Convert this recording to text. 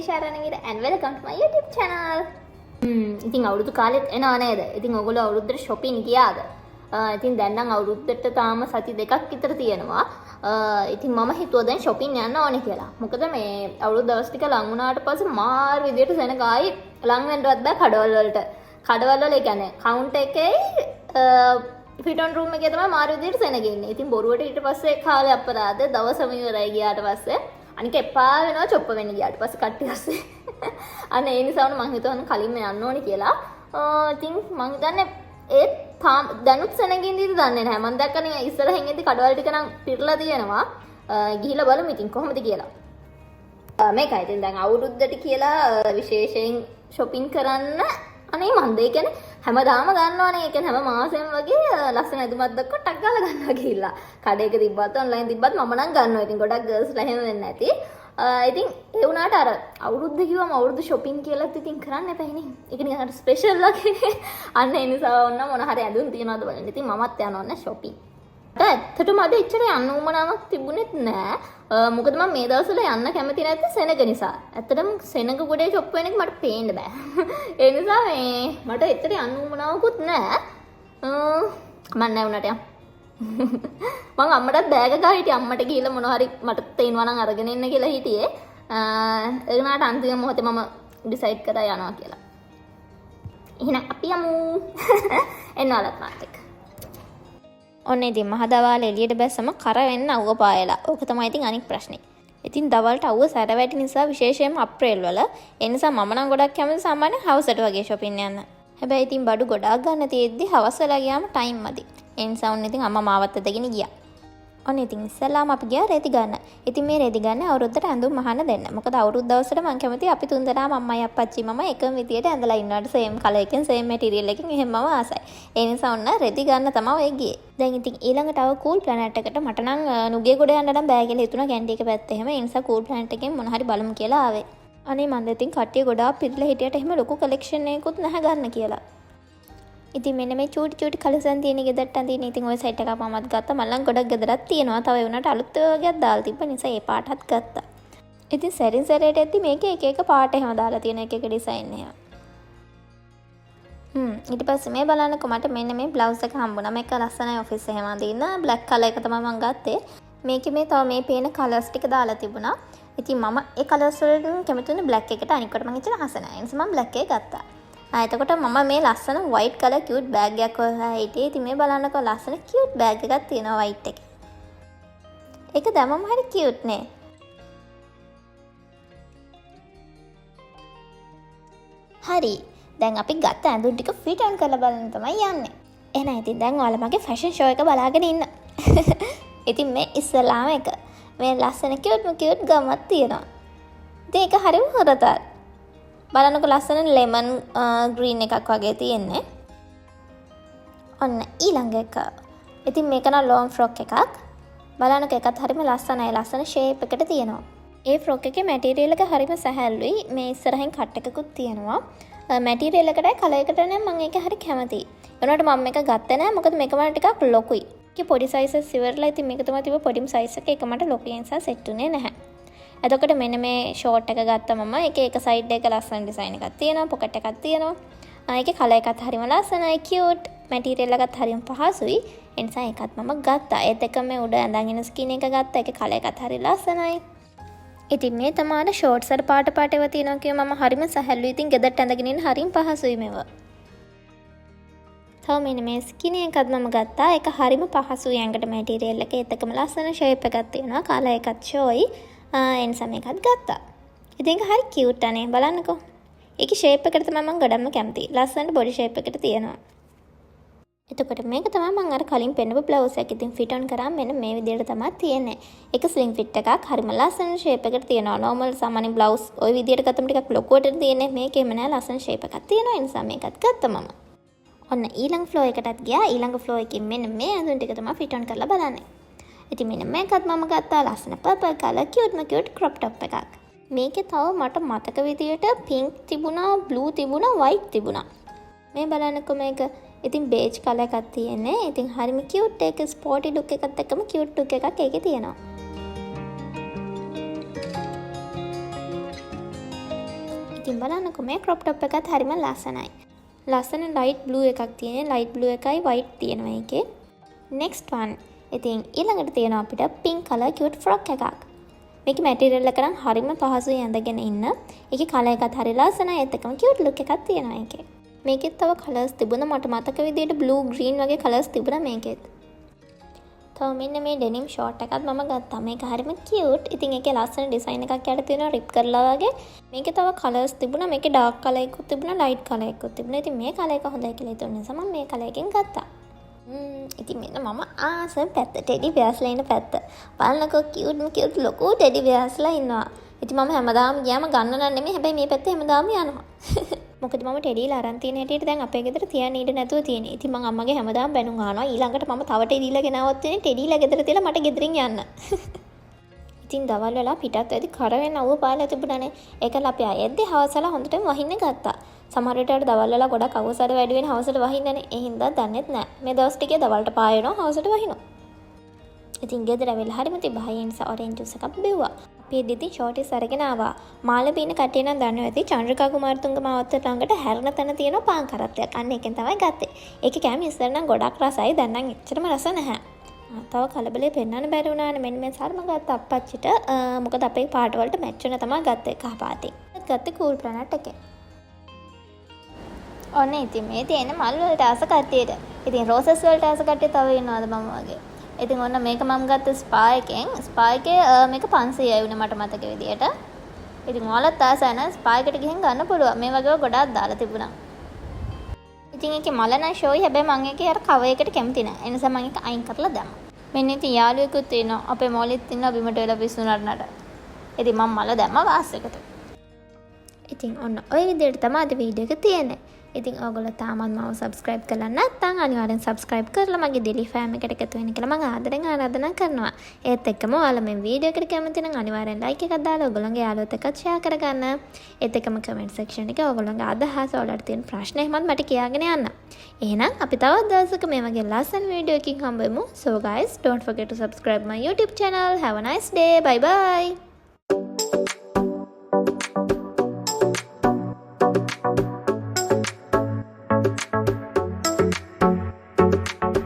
Sharanagir and welcome to my YouTube channel. ඉතින් අවුරුදු කාලෙත් එනවා නේද? ඉතින් ඔයගොල්ලෝ අවුරුද්දට shopping ගියාද? ඉතින් දැන් නම් අවුරුද්දට තාම සති දෙකක් විතර තියෙනවා. ඉතින් මම හිතුවා දැන් shopping යන්න ඕනේ කියලා. මොකද මේ අවුරුදු දවස් ටික ලඟ වුණාට පස්සේ මාර විදියට සෙනගායි ලඟ වෙන්නවත් බෑ කඩවල වලට. කඩවල වල ඒ කියන්නේ counter එකේ fit on room එකේ තමයි මාර විදියට සෙනගින්නේ. ඉතින් බොරුවට ඊට පස්සේ කාලේ අපරාධ දවසම ඉවරයි ගියාට පස්සේ අනික එපා වෙනවා චොප්ප වෙන්න ගියාට පස්සේ කට්ටිය අස්සේ. අනේ ඒ නිසා මම හිතුවා කලින්ම යන්න ඕනේ කියලා. ඉතින් මම හිතන්නේ ඒ දැනුත් සෙනගින්දීද දන්නේ නැහැ. මම දැක්කනේ ඉස්සරහින් එද්දි කඩවල ටික නම් පිරලා තියෙනවා. ගිහිල්ලා බලමු ඉතින් කොහොමද කියලා. මේකයි ඉතින් දැන් අවුරුද්දට කියලා විශේෂයෙන් shopping කරන්න අනේ මන්ද ඒ කියන්නේ හැමදාම ගන්නවනේ. ඒ කියන්නේ හැම මාසෙම වගේ ලස්සන ඇඳුමක් දැක්ක ටක් ගාලා ගන්නවා ගිහිල්ලා. කඩේක තිබ්බත් ඔන්ලයින් තිබ්බත් මම නම් ගන්නවා. ඉතින් ගොඩක් ගර්ල්ස්ලා එහෙම වෙන්නේ නැති. ඉතින් ඒ වුණාට අර අවුරුද්ද කිව්වම අවුරුදු shopping කියලාත් ඉතින් කරන්න එපායිනේ. ඒක නිකන් අර ස්පෙෂල් වගේ. අන්න ඒ නිසා ඔන්න මොන හරි ඇඳුම් තියනවාද බලන්න. ඉතින් මමත් යනවා නේ shopping. ඇත්තටම අද එච්චර යන්න උවමනාවක් තිබුණෙත් නෑ. මොකද මම මේ දවස්වල යන්න කැමති නැත්තේ සෙනග නිසා. ඇත්තටම සෙනග ගොඩේ shop වෙන එක මට පේන්න බෑ. ඒ නිසා මේ මට එච්චර යන්න උවමනාවකුත් නෑ. මම නෑ උනට යන්න. මම අම්මටත් බෑග ගා හිටියේ. අම්මට ගිහිල්ලා මොනවා හරි මට තේනවා නම් අරගෙන එන්න කියලා හිටියේ. ඒ වුණාට අන්තිම මොහොතේ මම ඩිසයිඩ් කරා යනවා කියලා. එහෙනම් අපි යමු. එන්නවලත් මාත් එක්ක. ඔන්න ඉතින් මහදවාල එළියට බැස්සම කර වෙන්න අවුව පායලා. ඕක තමයි ඉතින් අනික් ප්‍රශ්නේ. ඉතින් දවල්ට අවුව සැර වැටි නිසා විශේෂයෙන්ම අප්‍රේල් වල ඒ නිසා මම නම් ගොඩක් කැමති සාමාන්‍ය හවසට වගේ shopping යන්න. හැබැයි ඉතින් බඩු ගොඩාක් ගන්න තියෙද්දි හවස වෙලා ගියාම ටයිම් මදි. ඒ නිසා ඔන්න ඉතින් අම්මා මාවත් අතගෙන ගියා. ඔන්න ඉතින් ඉස්සෙල්ලාම අපි ගියා රෙදි ගන්න. ඉතින් මේ රෙදි ගන්න අවුරුද්දට ඇඳුම් අහන්න දෙන්න. මොකද අවුරුදු දවසට මම කැමති අපි තුන්දෙනාම අම්මයි අප්පච්චි මම එකම විදියට ඇඳලා ඉන්නවට සේම් කලර් එකෙන් සේම් මැටීරියල් එකෙන් එහෙම මම ආසයි. ඒ නිසා ඔන්න රෙදි ගන්න තමයි ඔය ගියේ. දැන් ඉතින් ඊළඟට ආව කූල් ප්ලැනට් එකට මට නම් නුගේ ගොඩ යන්න නම් බෑ කියලා හිතුණා කැන්ඩි එක පැත්තේ එහෙම. ඒ නිසා කූල් ප්ලැනට් එකෙන් මොන හරි බලමු කියලා ආවේ. අනේ මන්ද ඉතින් කට්ටිය ගොඩාක් පිළිලා හිටියට එහෙම ලොකු කලෙක්ෂන් එකකුත් නැහැ ගන්න කියලා. ඉතින් මෙන්න මේ චූටි කලසන් තියෙන ගෙදරට අඳින්න ඉතින් ওই සයිට් එකක් මමත් ගත්තා. මල්ලන් ගොඩක් ගෙදරක් තියෙනවා. තව ඒ වුණාට අලුත් වර්ගයක් දාලා තිබ්බ නිසා ඒ පාටත් ගත්තා. ඉතින් සැරින් සැරේට එද්දි මේකේ එක පාට එහෙම දාලා තියෙන එක ඩිසයින් එක. ඊට පස්සේ මේ බලන්නකො මට මෙන්න මේ බ්ලවුස් එක හම්බුණා. මේක ලස්සනයි ඔෆිස් එහෙම අඳින්න. බ්ලැක් කලර් එක තමයි මම ගත්තේ. මේකේ මේ තව මේ පේන කලර්ස් ටික දාලා තිබුණා. ඉතින් මම ඒ කලර්ස් වලින් කැමතිුනේ බ්ලැක් එකට. අනිකට මම හිතන හස නැහැ. ඒ නිසා මම බ්ලැක් එක ගත්තා. එතකොට මම මේ ලස්සන white color cute bag එකක් හොයලා හිටියේ. ඉතින් මේ බලන්නකෝ ලස්සන cute bag එකක් තියෙනවා white එකේ. ඒක දැමම හරි cute නේ. හරි. දැන් අපි ගත්ත ඇඳුම් ටික fit on කරලා බලන්න තමයි යන්නේ. එහෙනම් ඉතින් දැන් ඔයාලා මගේ fashion show එක බලාගෙන ඉන්න. ඉතින් මේ ඉස්සලාම එක. මේ ලස්සන cute ගමක් තියෙනවා. ඉතින් ඒක හරිම හොරතල්. බලන්නකො ලස්සන ලෙමන් ග්‍රීන් එකක් වගේ තියෙන්නේ. ඔන්න ඊළඟ එක. ඉතින් මේක නම් ලොන් ෆ්‍රොක් එකක්. බලන්නකො එකත් හරිම ලස්සනයි. ලස්සන ෂේප් එකට තියෙනවා. ඒ ෆ්‍රොක් එකේ මැටීරියල් එක හරිම සැහැල්ලුයි. මේ ඉස්සරහින් කට් එකකුත් තියෙනවා. මැටීරියල් එකටයි කලර් එකට නම් මම ඒක හරි කැමතියි. ඒනොට මම මේක ගත්තේ නැහැ. මොකද මේක මට ටිකක් ලොකුයි. ඒකේ පොඩි සයිසස් ඉවරලා ඉතින් මේක තමයි තිබ්බ පොඩිම සයිස් එක. ඒක මට ලොකු නිසා සෙට් උනේ නැහැ. එතකොට මෙන්න මේ ෂෝට් එක ගත්තා මම. ඒකේ එක සයිඩ් එක ලස්සන ඩිසයින් එකක් තියෙනවා. පොකට් එකක් තියෙනවා. ඒකේ කලර් එකත් හරිම ලස්සනයි. කියුට්. මැටීරියල් එකත් හරිම පහසුයි. ඒ නිසා ඒකත් මම ගත්තා. ඒත් එක මේ උඩ ඇඳගෙන ස්කින් එක ගත්තා. ඒකේ කලර් එකත් හරි ලස්සනයි. ඉතින් මේ තමයි ෂෝට්ස් අර පාට ඒවා තියෙනවා කියව මම හරිම සැහැල්ලුයි. ඉතින් ගෙදරට ඇඳගෙන ඉන්න හරිම පහසුයි මේවා. තව මෙන්න මේ ස්කින් එකත් මම ගත්තා. ඒක හරිම පහසුයි. ඇඟට මැටීරියල් එක ඒත් එකම ලස්සන ෂේප් එකක් තියෙනවා. කලර් එකත් ෂෝයි. එනිසා මේකත් ගත්තා. ඉතින් ඒක හරි කියුට් අනේ බලන්නකෝ. ඒකේ ෂේප් එකට තමයි මම ගොඩක්ම කැමතියි. ලස්සනට බොඩි ෂේප් එකට තියෙනවා. එතකොට මේක තමයි මම අර කලින් පෙන්නපු බ්ලවුස් එක. ඉතින් ෆිට ඔන් කරාම මෙන්න මේ විදිහට තමයි තියෙන්නේ. ඒක ස්ලිම් ෆිට් එකක්. හරිම ලස්සන ෂේප් එකට තියෙනවා. නෝමල් සාමාන්‍ය බ්ලවුස් ওই විදිහට ගත්තම ටිකක් ලොකුවට තියෙන්නේ. මේකෙම නෑ ලස්සන ෂේප් එකක් තියෙනවා. ඒ නිසා මේකත් ගත්තා මම. ඔන්න ඊළඟ ෆ්ලෝ එකටත් ගියා. ඊළඟ ෆ්ලෝ එකකින් මෙන්න මේ ඇඳුම් ටික තමයි ෆිට ඔන් කරලා බලන්නේ. ඉතින් මෙන්න මේකත් මම ගත්තා. ලස්සන purple colour cute crop top එකක්. මේකේ තව මට මතක විදියට pink තිබුණා, blue තිබුණා, white තිබුණා. මේ බලන්නකො මේක. ඉතින් beige කලර් එකක් තියෙන්නේ. ඉතින් හරිම cute එක ස්පෝටි ලුක් එකත් එක්කම cute ලුක් එකක් ඒකේ තියෙනවා. ඉතින් බලන්නකො මේ crop top එකත් හරිම ලස්සනයි. ලස්සන light blue එකක් තියෙන. light blue එකයි white තියෙනවා එකේ. next one. ඉතින් ඊළඟට තියෙනවා අපිට pink color cute frock එකක්. මේකේ material එක නම් හරිම පහසුයි ඇඳගෙන ඉන්න. ඒකේ color එකත් හරි ලස්සනයි. ඒත් එකම cute look එකක් තියෙනවා ඒකේ. මේකෙත් තව colors තිබුණා මට මතක විදිහට blue green වගේ colors තිබුණා මේකෙත්. තව මෙන්න මේ denim short එකත් මම ගත්තා. මේක හරිම cute. ඉතින් ඒකේ ලස්සන design එකක් යට තියෙනවා rip කරලා වගේ. මේකේ තව colors තිබුණා. මේකේ dark color එකකුත් තිබුණා light color එකකුත් තිබුණා. ඉතින් මේ color එක හොඳයි කියලා හිතුන නිසා මම මේ color එකෙන් ගත්තා. ඉතින් මෙන්න මම ආසම පැත්ත ටෙඩි බියර්ස්ලා ඉන්න පැත්ත. බලන්නකෝ cute ලොකු ටෙඩි බියර්ස්ලා ඉන්නවා. ඉතින් මම හැමදාම ගියාම ගන්න නම් නෙමෙයි හැබැයි මේ පැත්තේ හැමදාම යනවා. මොකද මම ටෙඩිලා අරන් තියෙන හැටියට දැන් අපේ ගෙදර තියන්න ඉඩ නැතුව තියෙන්නේ. ඉතින් මම අම්මගේ හැමදාම බැනුම් අහනවා. ඊළඟට මම තව ටෙඩිලා ගෙනාවොත් වෙන්නේ ටෙඩිලා ගෙදර තියලා මට ගෙදරින් යන්න. ඉතින් දවල් වෙලා පිටත් වෙද්දි කරවෙන අවුව පාලා තිබුණානේ. ඒකල අපි ආයෙත් හවසලා හොඳටම වහින්න ගත්තා. සමහර විට දවල් වෙලා ගොඩක් අවුසාර වැඩි වෙන හවසට වහින්නනේ. ඒ හින්දා දන්නෙත් නෑ. මේ දවස් ටිකේ දවල්ට පායනවා හවසට වහිනවා. ඉතින් ගෙදර ඇවිල්ලා හරිම තිබහයි නිසා ඔරෙන්ජ් ජූස් එකක් බිව්වා. අපි දෙදී ෂෝටිස් අරගෙන ආවා. මාළඹේ ඉන්න කට්ටිය නම් දන්නවා ඇති චන්ද්‍රිකා කුමාරතුංග මාවත්තට ළඟට හැරෙන තැන තියෙන පාන් කරත්තයක්. අන්න ඒකෙන් තමයි ගත්තේ. ඒකේ කෑම ඉස්සර නම් ගොඩක් රසයි. දැන් නම් එච්චරම රස නැහැ. තව කලබලේ පෙන්වන්න බැරි වුණානේ. මෙන්න මේ සර්ම ගත්ත අප්පච්චිට මොකද අපේ පාට වලට මැච් වෙන තමයි ගත්තේ කහ පාටින්. ගත්තේ කූල් ප්ලැනට් එකේ. ඔන්න ඉතින් මේ තියෙන මල් වලට ආස කට්ටියට. ඉතින් රෝසස් වලට ආස කට්ටිය තව ඉන්නවද මම වගේ. ඉතින් ඔන්න මේක මම ගත්ත ස්පා එකෙන්. ස්පා එකේ මේක 500යි වුණේ මට මතක විදියට. ඉතින් ඔයාලත් ආසයි නම් ස්පා එකට ගිහින් ගන්න පුළුවන්. මේ වගේව ගොඩාක් දාලා තිබුණා. ඉතින් ඒකේ මල නම් ෂෝයි හැබැයි මම ඒකේ අර කවර් එකට කැමති නැහැ. ඒ නිසා මම ඒක අයින් කරලා දැම්මා. මෙන්න ඉතින් යාළුවෙකුත් ඉන්නවා. අපේ මොලිත් ඉන්නවා බිමට වෙලා පිස්සු නටනට. ඉතින් මම මල දැම්මා වාස් එකට. ඉතින් ඔන්න ඔය විදිහට තමයි අද වීඩියෝ එක තියෙන්නේ. ඉතින් ඔයගොල්ලෝ තාමත් මාව subscribe කරලා නැත්නම් අනිවාර්යෙන් subscribe කරලා මගේ daily fam එකට එකතු වෙන්න කියලා මම ආදරෙන් ආරාධනා කරනවා. ඒත් එක්කම ඔයාලා මේ වීඩියෝ එකට කැමති නම් අනිවාර්යෙන් like එකක් දාලා ඔයගොල්ලන්ගේ යාළුවොත් එක්කත් share කරගන්න. ඒත් එක්කම comment section එකේ ඔයගොල්ලන්ගේ අදහස් ඔයාලට තියෙන ප්‍රශ්න එහෙමත් මට කියාගෙන යන්න. එහෙනම් අපි තවත් දවසක මේ වගේ ලස්සන වීඩියෝ එකකින් හම්බෙමු. So guys, don't forget to subscribe my YouTube channel. Have a nice day. Bye bye.